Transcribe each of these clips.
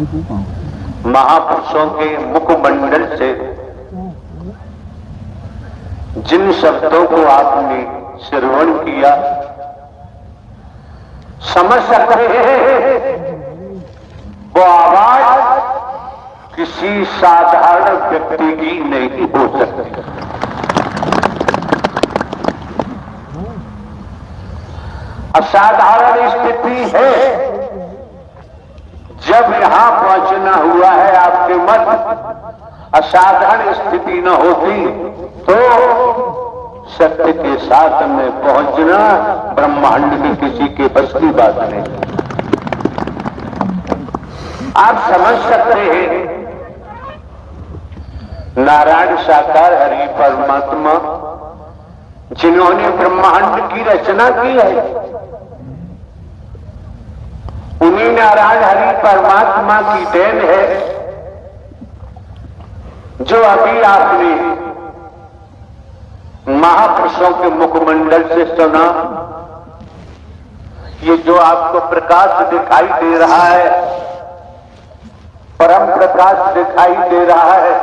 महापुरुषों के मुखमंडल से जिन शब्दों को आपने श्रवण किया, समझ सकते हैं वो आवाज किसी साधारण व्यक्ति की नहीं हो सकती। असाधारण स्थिति है। जब यहां पहुंचना हुआ है आपके मन, असाधारण स्थिति न होती तो सत्य के साथ में पहुंचना ब्रह्मांड में किसी के बस की बात नहीं। आप समझ सकते हैं नारायण साकार हरि परमात्मा जिन्होंने ब्रह्मांड की रचना की है, उन्हीं नारायण हरि परमात्मा की देन है जो अभी आपने महापुरुषों के मुखमंडल से सुना। ये जो आपको प्रकाश दिखाई दे रहा है, परम प्रकाश दिखाई दे रहा है,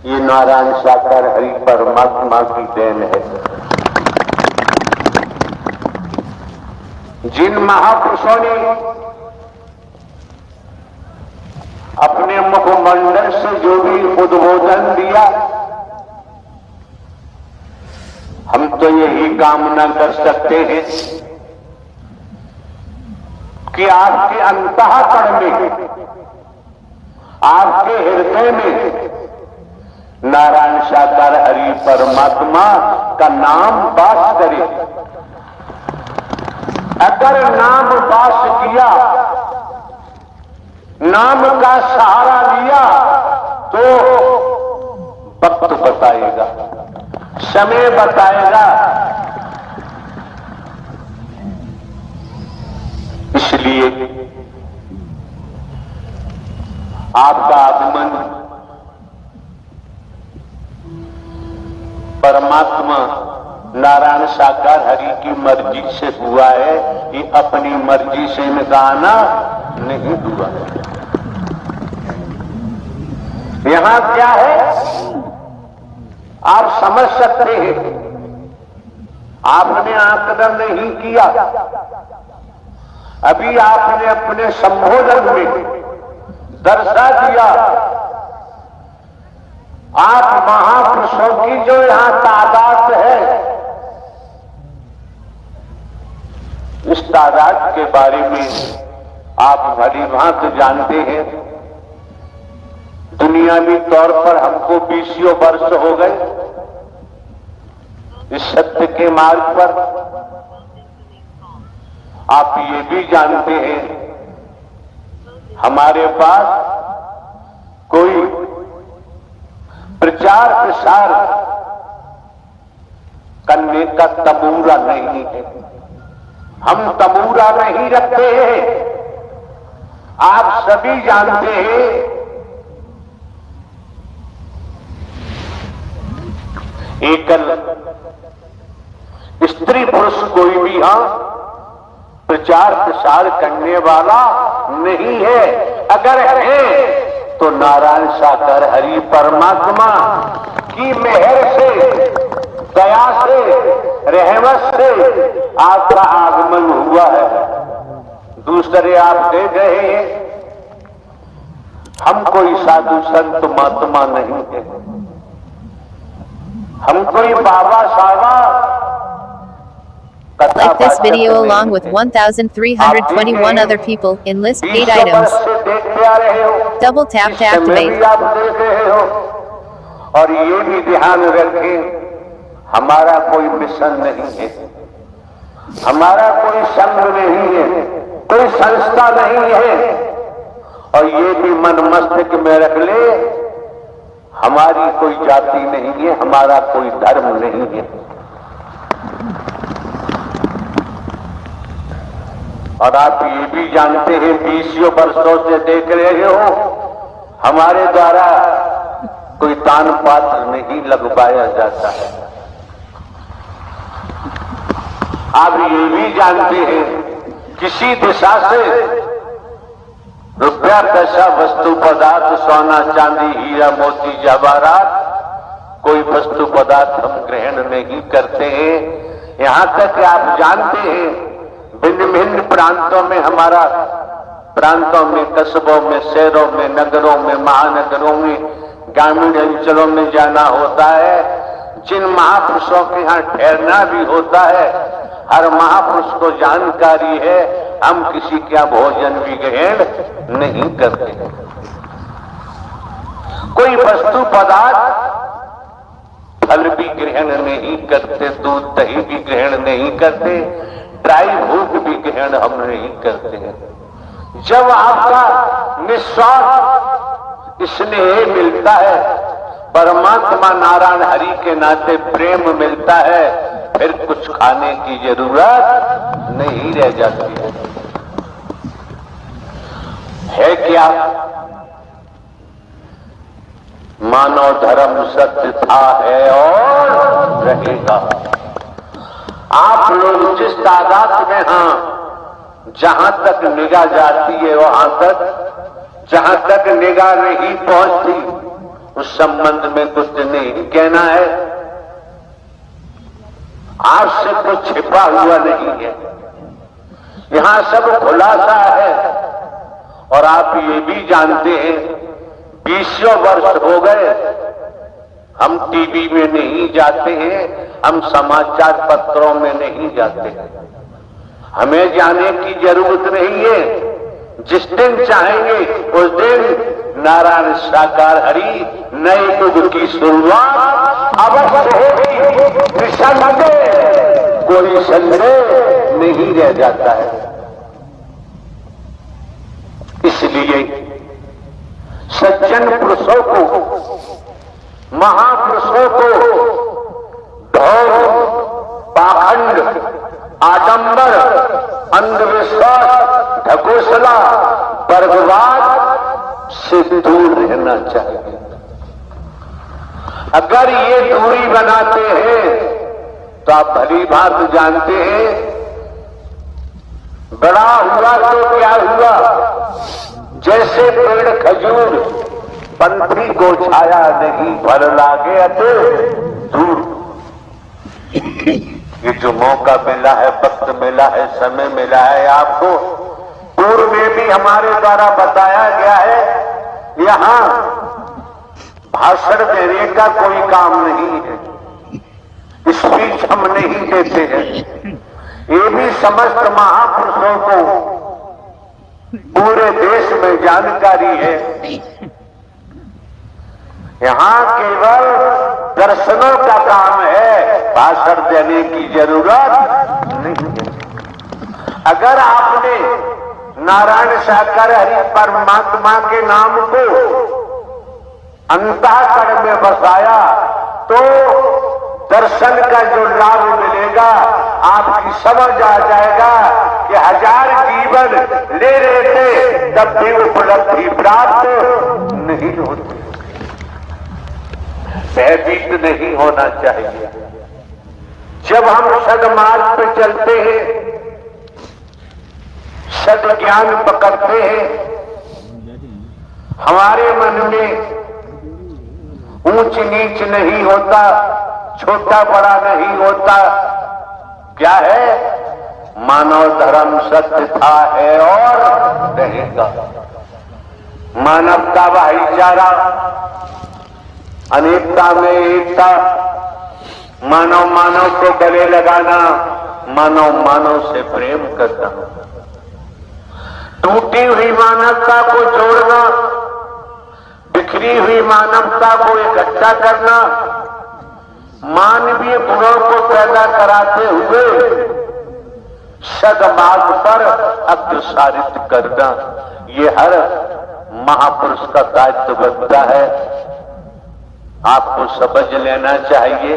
ये नारायण साकार हरि परमात्मा की देन है। जिन महापुरुषों ने अपने मुखमंडल से जो भी उद्बोधन दिया, हम तो यही कामना कर सकते हैं कि आपके अंतःकरण में, आपके हृदय में नारायण साकार हरि परमात्मा का नाम वास करे। अगर नाम वास किया, नाम का सहारा लिया तो वक्त बताएगा, समय बताएगा। इसलिए आपका आगमन परमात्मा नारायण साकार हरि की मर्जी से हुआ है, ये अपनी मर्जी से इनका आना नहीं हुआ। यहां क्या है आप समझ सकते हैं। आपने आकलन नहीं किया, अभी आपने अपने संबोधन में दर्शा दिया। आप महापुरुषों की जो यहां तादाद है, इस तादाद के बारे में आप भली भांति जानते हैं। दुनियावी तौर पर हमको 20 वर्ष हो गए इस सत्य के मार्ग पर। आप ये भी जानते हैं हमारे पास कोई प्रचार प्रसार करने का तबूरा नहीं है। हम तबूरा नहीं रखते हैं। आप सभी जानते हैं एकल स्त्री पुरुष कोई भी प्रचार प्रसार करने वाला नहीं है। अगर है तो नारायण साकार हरि परमात्मा की मेहर से, दया से, रहमत से आपका आगमन हुआ है। दूसरे आप दे गए हैं। हम कोई साधु संत महात्मा नहीं है, हम कोई बाबा सावा। Like this video along with 1,321 other people in list 8 items. Double tap to activate. और ये भी ध्यान रखें, हमारा कोई मिशन नहीं है, हमारा कोई संघ नहीं है, कोई संस्था नहीं है। और ये भी मन मस्तिष्क में रख ले, हमारी कोई जाति नहीं है, हमारा कोई धर्म नहीं है। और आप ये भी जानते हैं 20 वर्षों से देख रहे हो हमारे द्वारा कोई दान पात्र नहीं लगवाया जाता है। आप ये भी जानते हैं किसी दिशा से रुपया पैसा वस्तु पदार्थ सोना चांदी हीरा मोती जवाहरात कोई वस्तु पदार्थ हम ग्रहण नहीं करते हैं। यहां तक कि आप जानते हैं भिन्न भिन्न प्रांतों में हमारा प्रांतों में कस्बों में शहरों में नगरों में महानगरों में ग्रामीण अंचलों में जाना होता है। जिन महापुरुषों के यहाँ ठहरना भी होता है हर महापुरुष को जानकारी है हम किसी का भोजन भी ग्रहण नहीं करते। कोई वस्तु पदार्थ फल भी ग्रहण नहीं करते, दूध दही भी ग्रहण नहीं करते, ड्राई फ्रूट भी ग्रहण हम नहीं करते हैं। जब आपका निस्वार्थ स्नेह मिलता है परमात्मा नारायण हरि के नाते प्रेम मिलता है फिर कुछ खाने की जरूरत नहीं रह जाती है क्या? मानव धर्म सत्य था है और रहेगा। आप लोग जिस तादाद में जहां तक निगाह जाती है वहां तक, जहां तक निगाह नहीं पहुंचती उस संबंध में कुछ नहीं कहना है। आपसे कुछ छिपा हुआ नहीं है, यहां सब खुलासा है। और आप ये भी जानते हैं 20 वर्ष हो गए हम टीवी में नहीं जाते हैं, हम समाचार पत्रों में नहीं जाते हैं। हमें जाने की जरूरत नहीं है। जिस दिन चाहेंगे उस दिन नारायण साकार हरि नए युग की शुरुआत अवश्य होगी। निसंदेह कोई संदेह नहीं रह जाता है। इसलिए सज्जन पुरुषों को महापुरुषों को ढोंग पाखंड आडंबर अंधविश्वास ढकोसला वर्गवाद से दूर रहना चाहिए। अगर ये दूरी बनाते हैं तो आप भली बात जानते हैं बड़ा हुआ तो क्या हुआ। जैसे पेड़ खजूर पंथी को छाया नहीं फल लागे अतो दूर। ये जो मौका मिला है वक्त मिला है समय मिला है आपको, पूर्व में भी हमारे द्वारा बताया गया है यहां भाषण देने का कोई काम नहीं है, स्पीच हम नहीं देते हैं। ये भी समस्त महापुरुषों को पूरे देश में जानकारी है। यहां केवल दर्शनों का काम है, भाषण देने की जरूरत नहीं है। अगर आपने नारायण साकार हरि परमात्मा के नाम को अंतःकरण में बसाया तो दर्शन का जो लाभ मिलेगा आपकी समझ आ जाएगा कि 1000 जीवन ले रहे थे तब भी उपलब्धि प्राप्त नहीं होती। भयभीत नहीं होना चाहिए। जब हम सदमार्ग पे चलते हैं सद ज्ञान पकड़ते हैं हमारे मन में ऊंच नीच नहीं होता, छोटा बड़ा नहीं होता। क्या है? मानव धर्म सत्य था है और रहेगा। मानवता भाईचारा अनेकता में एकता, मानव मानव को गले लगाना, मानव मानव से प्रेम करना, टूटी हुई मानवता को जोड़ना, बिखरी हुई मानवता को इकट्ठा करना, मानवीय गुणों को पैदा कराते हुए सदमार्ग पर अग्रसारित करना, ये हर महापुरुष का दायित्व बनता है। आपको समझ लेना चाहिए।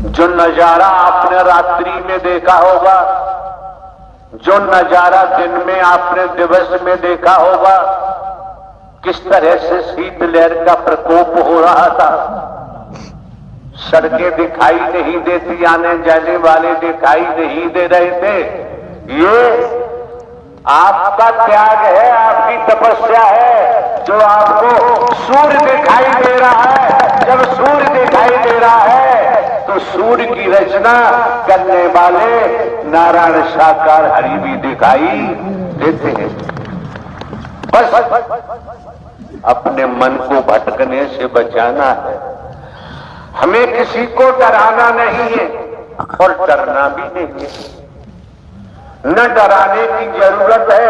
जो नजारा आपने रात्रि में देखा होगा, जो नजारा दिन में आपने दिवस में देखा होगा, किस तरह से शीतलहर का प्रकोप हो रहा था। सड़कें दिखाई नहीं देती, आने जाने वाले दिखाई नहीं दे रहे थे, ये आपका त्याग है, आपकी तपस्या है, जो आपको सूर्य दिखाई दे रहा है। जब सूर्य दिखाई दे रहा है तो सूर्य की रचना करने वाले नारायण साकार हरि भी दिखाई देते हैं। बस अपने मन को भटकने से बचाना है। हमें किसी को डराना नहीं है और डरना भी नहीं है। न डराने की जरूरत है।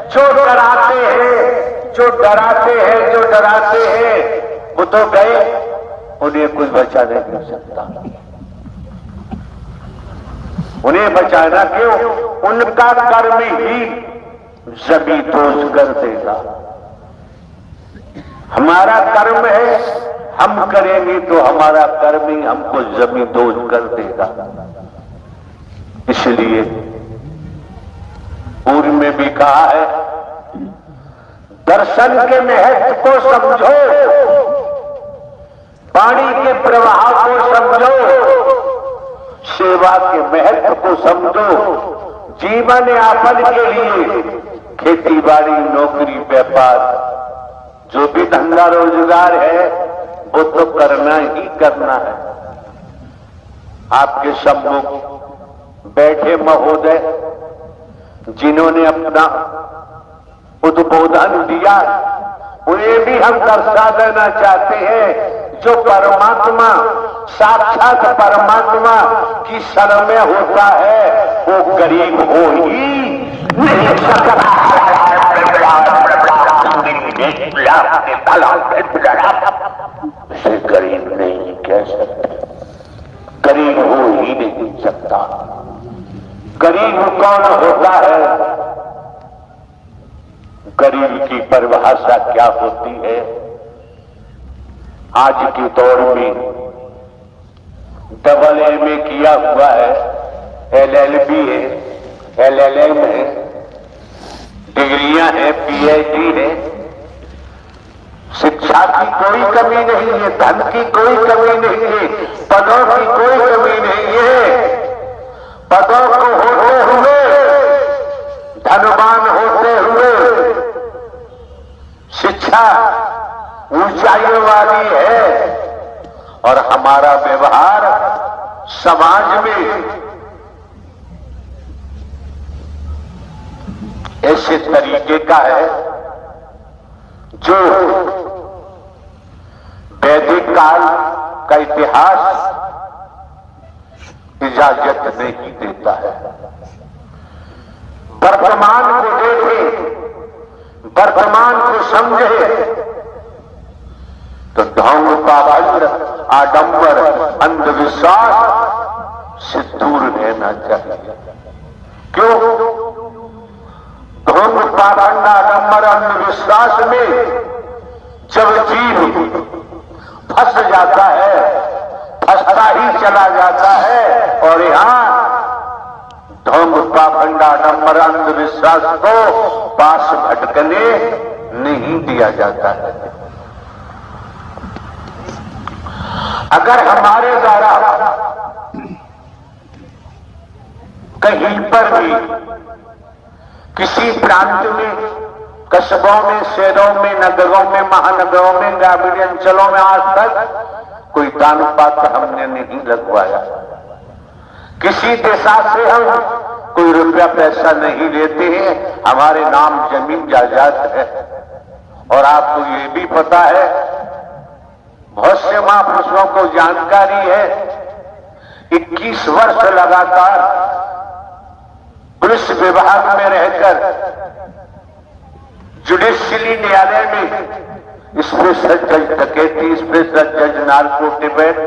जो डराते हैं, जो डराते हैं वो तो गए, उन्हें कोई बचा नहीं सकता। उन्हें बचाना क्यों? उनका कर्म ही जमी दोष कर देगा। हमारा कर्म है, हम करेंगे तो हमारा कर्म ही हमको जमी दोष कर देगा। इसलिए पूर्व में भी कहा है, दर्शन के महत्व को समझो, पानी के प्रवाह को समझो, सेवा के महत्व को समझो। जीवन यापन के लिए खेती बाड़ी, नौकरी, व्यापार, जो भी धंधा रोजगार है वो तो करना ही करना है। आपके सम्मुख बैठे महोदय जिन्होंने अपना उद्बोधन दिया, उन्हें भी हम दर्शा देना चाहते हैं। जो परमात्मा, साक्षात परमात्मा की शरण में होता है वो गरीब हो ही नहीं सकता। उसे गरीब नहीं कह सकते, गरीब हो ही नहीं सकता। गरीब कौन होता है? गरीब की परिभाषा क्या होती है? आज के दौर में डबल एमए किया हुआ है, एलएलबी है, एलएलएम है, डिग्रियां हैं, पीएचडी है। शिक्षा की कोई कमी नहीं है, धन की कोई कमी नहीं है, पदों की कोई कमी नहीं है। पदों को होते हुए, धनवान होते हुए शिक्षा ऊंचाइयों वाली है और हमारा व्यवहार समाज में ऐसे तरीके का है जो वैदिक काल का इतिहास इजाजत नहीं देता है। वर्तमान को देखें, वर्तमान को समझे तो ढोंग, पाखंड, आडंबर, अंधविश्वास से दूर रहना चाहिए। क्यों? ढोंग, पाखंड, आडंबर, अंधविश्वास में जब जीव फंस जाता है, फंसता ही चला जाता है और यहां ढोंग, पाखंड, आडंबर, अंधविश्वास को पास भटकने नहीं दिया जाता है। अगर हमारे द्वारा कहीं पर भी किसी प्रांत में, कस्बों में, शहरों में, नगरों में, महानगरों में, ग्रामीण अंचलों में आज तक कोई दान पात्र हमने नहीं लगवाया। किसी दिशा से हम कोई रुपया पैसा नहीं लेते हैं, हमारे नाम जमीन जायदाद है। और आपको ये भी पता है, बहुत से महापुरुषों को जानकारी है, 21 वर्ष लगातार पुलिस विभाग में रहकर जुडिशियली न्यायालय में स्पेशल जज डकैती, स्पेशल जज नार्को टिबेट,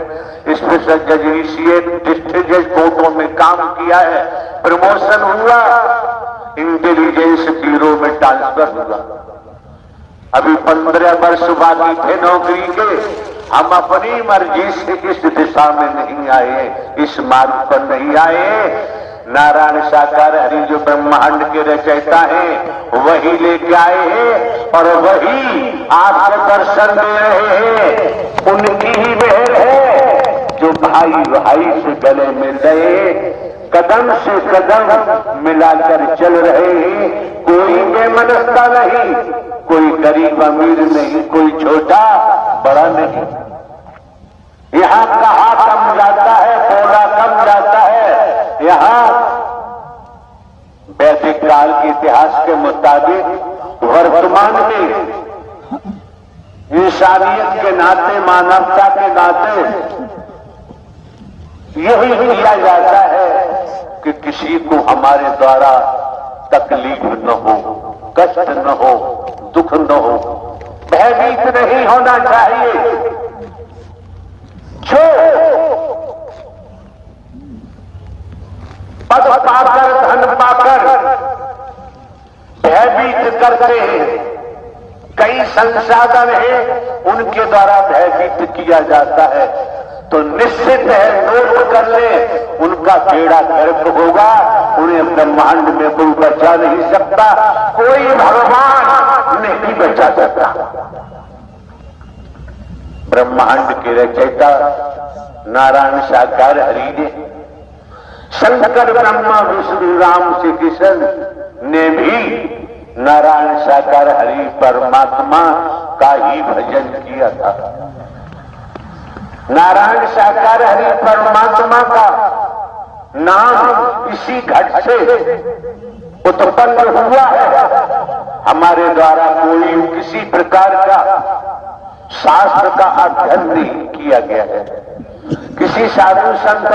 स्पेशल जज इनिशिएट, डिस्ट्रिक्ट जज कोर्टों में काम किया है। प्रमोशन हुआ, इंटेलिजेंस ब्यूरो में ट्रांसफर हुआ। अभी 15 वर्ष बाकी थे नौकरी के। हम अपनी मर्जी से इस दिशा में नहीं आए, इस मार्ग पर नहीं आए। नारायण साकार हरि जो ब्रह्मांड के रचयिता हैं वही लेके आए हैं और वही आपको दर्शन दे रहे हैं। उनकी ही मेहर है जो भाई भाई से गले मिल रहे, कदम से कदम मिलाकर चल रहे हैं। कोई बेमनस्ता नहीं, कोई गरीब अमीर नहीं, कोई छोटा बड़ा नहीं। यहाँ कहा कम जाता है, बोला कम जाता है। यहाँ वैदिक काल के इतिहास के मुताबिक वर्तमान में इंसानियत के नाते, मानवता के नाते यही किया जाता है कि किसी को हमारे द्वारा तकलीफ न हो, कष्ट न हो, दुख न हो, भयभीत नहीं होना चाहिए। जो पद पाकर, धन पाकर भयभीत करते हैं, कई संसाधन हैं उनके द्वारा भयभीत किया जाता है, तो निश्चित है, नोट कर ले, उनका बेड़ा गर्क होगा। उन्हें ब्रह्मांड में कोई बचा नहीं सकता, कोई भगवान नहीं बचा सकता। ब्रह्मांड के रचयिता नारायण साकार हरि ने, शंकर ब्रह्मा विष्णु राम श्री कृष्ण ने भी नारायण साकार हरि परमात्मा का ही भजन किया था। नारायण साकार हरि परमात्मा का नाम इसी घट से उत्पन्न हुआ है। हमारे द्वारा कोई किसी प्रकार का शास्त्र का अध्ययन नहीं किया गया है। किसी साधु संत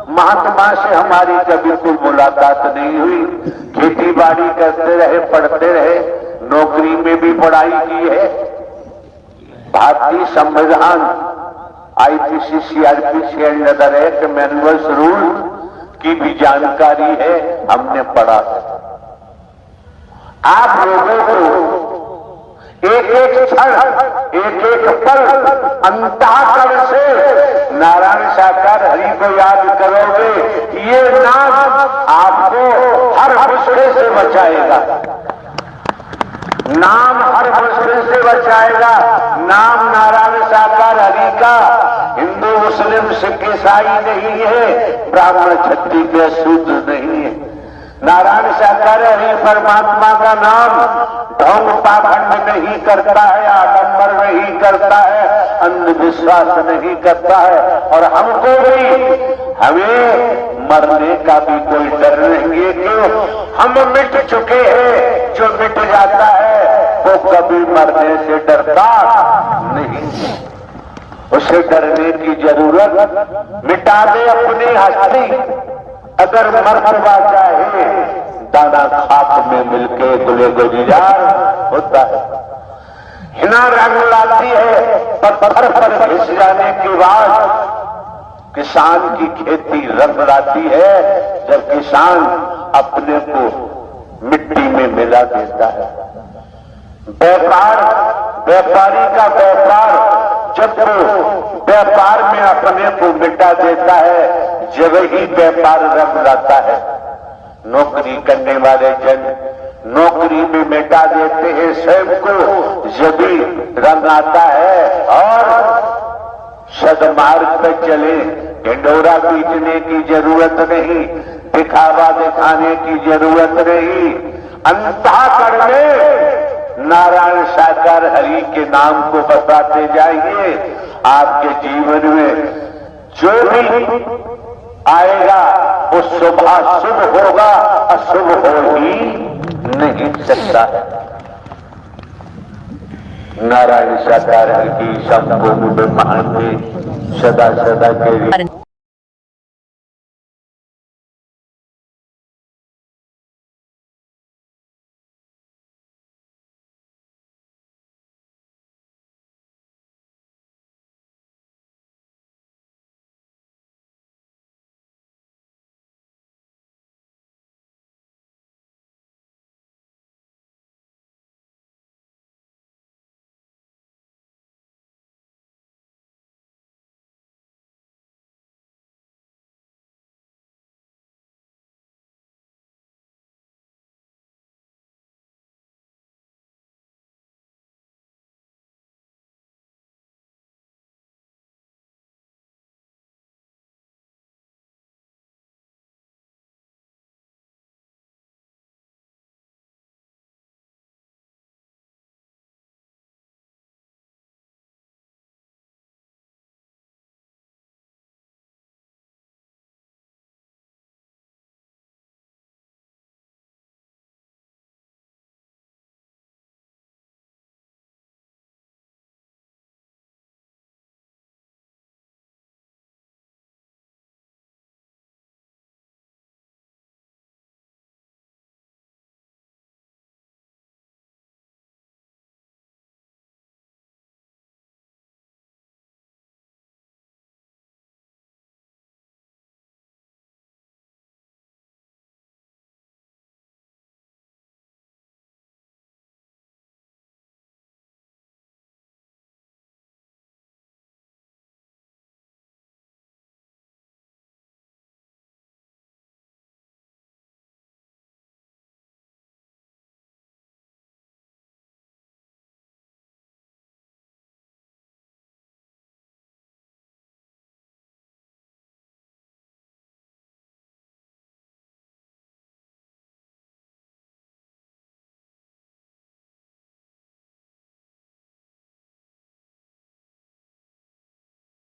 महात्मा से हमारी कभी कोई मुलाकात नहीं हुई। खेती बाड़ी करते रहे, पढ़ते रहे, नौकरी में भी पढ़ाई की है। भारतीय संविधान, IPC, CrPC and other act, manuals, rule की भी जानकारी है, हमने पढ़ा है। आप लोगों को एक एक क्षण, एक एक पल अंतःकरण से नारायण साकार हरि को याद करोगे, ये नाम आपको हर मुश्किल से बचाएगा। नाम हर मुश्किल से बचाएगा। नाम नारायण साकार हरि का हिंदू, मुस्लिम, सिख, ईसाई नहीं है, ब्राह्मण, क्षत्रिय, शूद्र नहीं है। नारायण साकार हरि परमात्मा का नाम ढोंग पाखंड नहीं करता है, आडंबर नहीं करता है, अंधविश्वास नहीं करता है। और हमको भी, हमें मरने का भी कोई डर नहीं है। क्यों? हम मिट चुके हैं। जो मिट जाता है वो कभी मरने से डरता नहीं। उसे डरने की जरूरत, मिटा दे अपनी हस्ती। अगर मरतबा चाहे दाना खाक में मिलके गुले गुलजार होता है। हिना रंग लाती है, पत्थर पर घिस जाने के बाद किसान की खेती रंग लाती है, जब किसान अपने को मिट्टी में मिला देता है। व्यापार, व्यापारी का व्यापार जब वो व्यापार में अपने को मिटा देता है, जब ही व्यापार रंग लाता है। नौकरी करने वाले जन नौकरी में मिटा देते हैं स्वयं को, जब ही रंग आता है। और सदमार्ग पर चले, ढिंडोरा पीटने की जरूरत नहीं, दिखावा दिखाने की जरूरत नहीं। अंतःकरण में नारायण साकार हरि के नाम को बताते जाइए। आपके जीवन में जो भी आएगा वो शुभ होगा, अशुभ हो ही नहीं सकता है। नारायण साकार हरि की सबको ब्रह्मांड में सदा सदा के